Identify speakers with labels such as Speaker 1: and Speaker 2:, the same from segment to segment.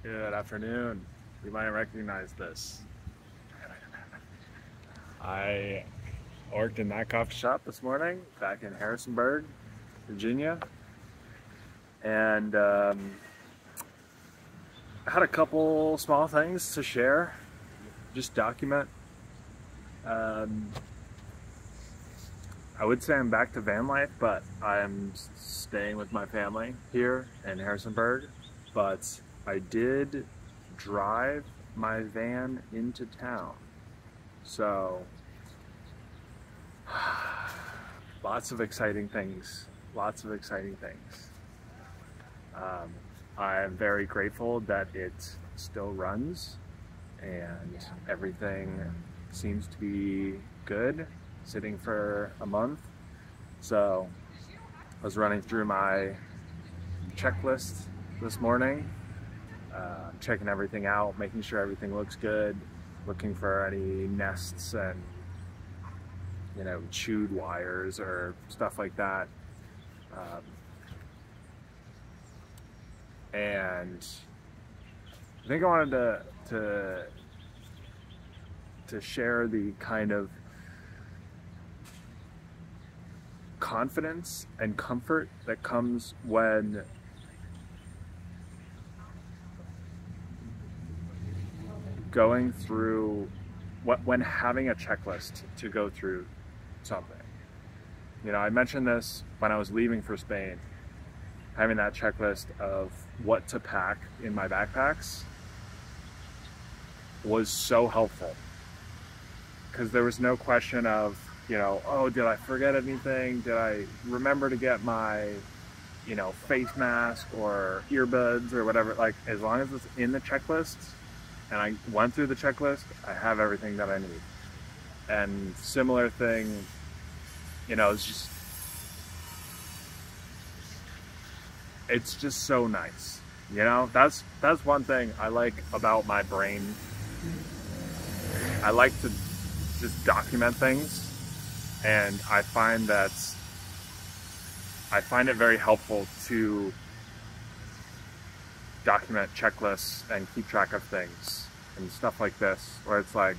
Speaker 1: Good afternoon. You might recognize this. I worked in that coffee shop this morning back in Harrisonburg, Virginia, and I had a couple small things to share, just document. Um, I would say I'm back to van life, but I'm staying with my family here in Harrisonburg. But I did drive my van into town. So, lots of exciting things. Lots of exciting things. I'm very grateful that it still runs and everything seems to be good, sitting for a month. So I was running through my checklist this morning, checking everything out, making sure everything looks good, looking for any nests and chewed wires or stuff like that. And I think I wanted to share the kind of confidence and comfort that comes when going through when having a checklist to go through something. I mentioned this when I was leaving for Spain. Having that checklist of what to pack in my backpacks was so helpful, because there was no question of, oh, did I forget anything? Did I remember to get my, face mask or earbuds or whatever? Like, as long as it's in the checklist and I went through the checklist, I have everything that I need. And similar thing, it's just so nice. That's one thing I like about my brain. I like to just document things, and I find it very helpful to document checklists and keep track of things and stuff like this, where it's like,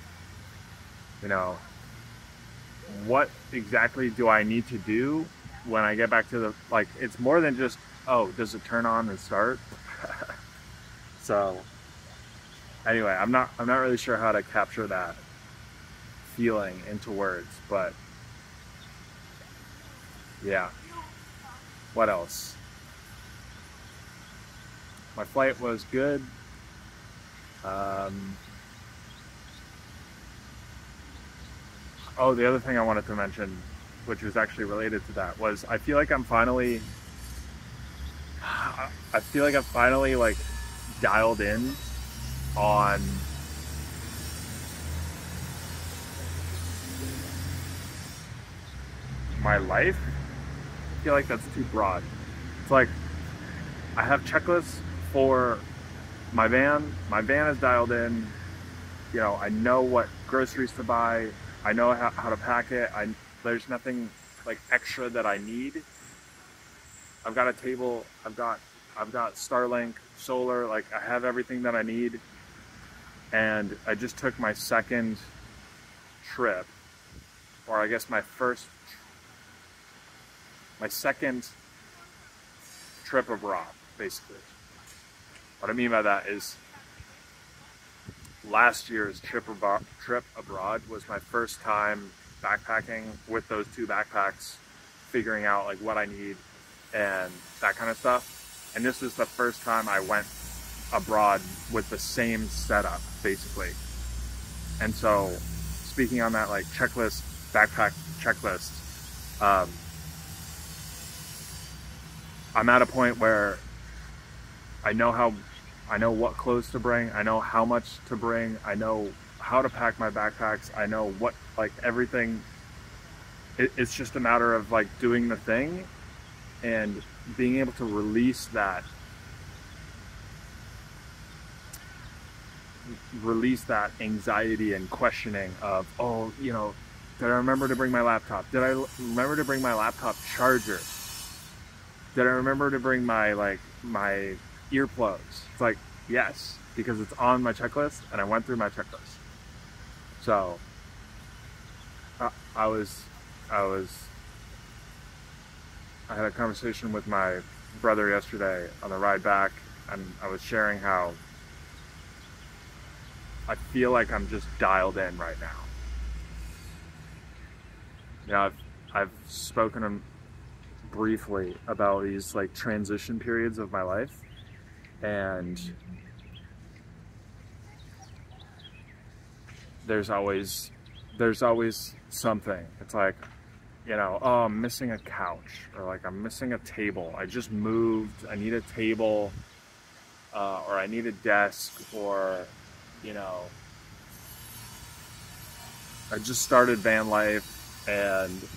Speaker 1: what exactly do I need to do when I get back to the, it's more than just, oh, does it turn on and start? So anyway, I'm not really sure how to capture that feeling into words, but yeah. What else? My flight was good. Oh, the other thing I wanted to mention, which was actually related to that, was I feel like I'm finally like dialed in on my life. I feel like that's too broad. It's like I have checklists for my van. My van is dialed in. I know what groceries to buy. I know how to pack it. There's nothing like extra that I need. I've got a table. I've got Starlink, solar. Like, I have everything that I need. And I just took my second trip, or I guess my second trip abroad, basically. What I mean by that is, last year's trip abroad was my first time backpacking with those two backpacks, figuring out like what I need and that kind of stuff. And this is the first time I went abroad with the same setup, basically. And so, speaking on that, like, checklist, backpack checklist, I'm at a point where I know what clothes to bring, I know how much to bring, I know how to pack my backpacks, I know what, like, everything. It's just a matter of like doing the thing and being able to release that anxiety and questioning of, oh, did I remember to bring my laptop? Did I remember to bring my laptop charger? Did I remember to bring my earplugs? It's like, Yes, because it's on my checklist and I went through my checklist. So I, I was, I was, I had a conversation with my brother yesterday on the ride back, and I was sharing how I feel like I'm just dialed in right now. I've spoken briefly about these like transition periods of my life, and there's always something. It's like, oh, I'm missing a couch, or like I'm missing a table. I just moved. I need a table, or I need a desk, or you know, I just started van life and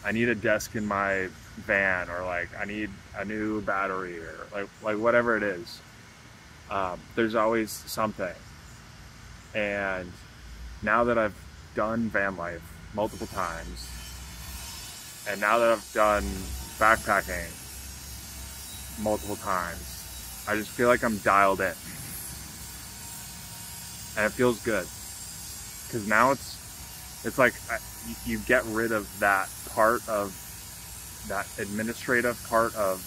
Speaker 1: I need a desk in my van, or like I need a new battery, or like whatever it is. There's always something. And now that I've done van life multiple times, and now that I've done backpacking multiple times, I just feel like I'm dialed in. And it feels good. Because now it's like you get rid of that part of that administrative part of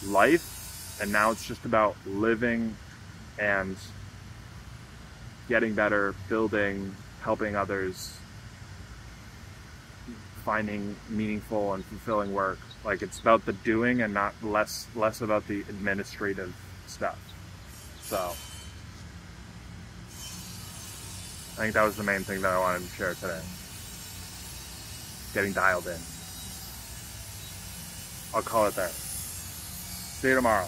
Speaker 1: life, and now it's just about living and getting better, building, helping others, finding meaningful and fulfilling work. Like, it's about the doing and not less about the administrative stuff. So I think that was the main thing that I wanted to share today. Getting dialed in. I'll call it there. See you tomorrow.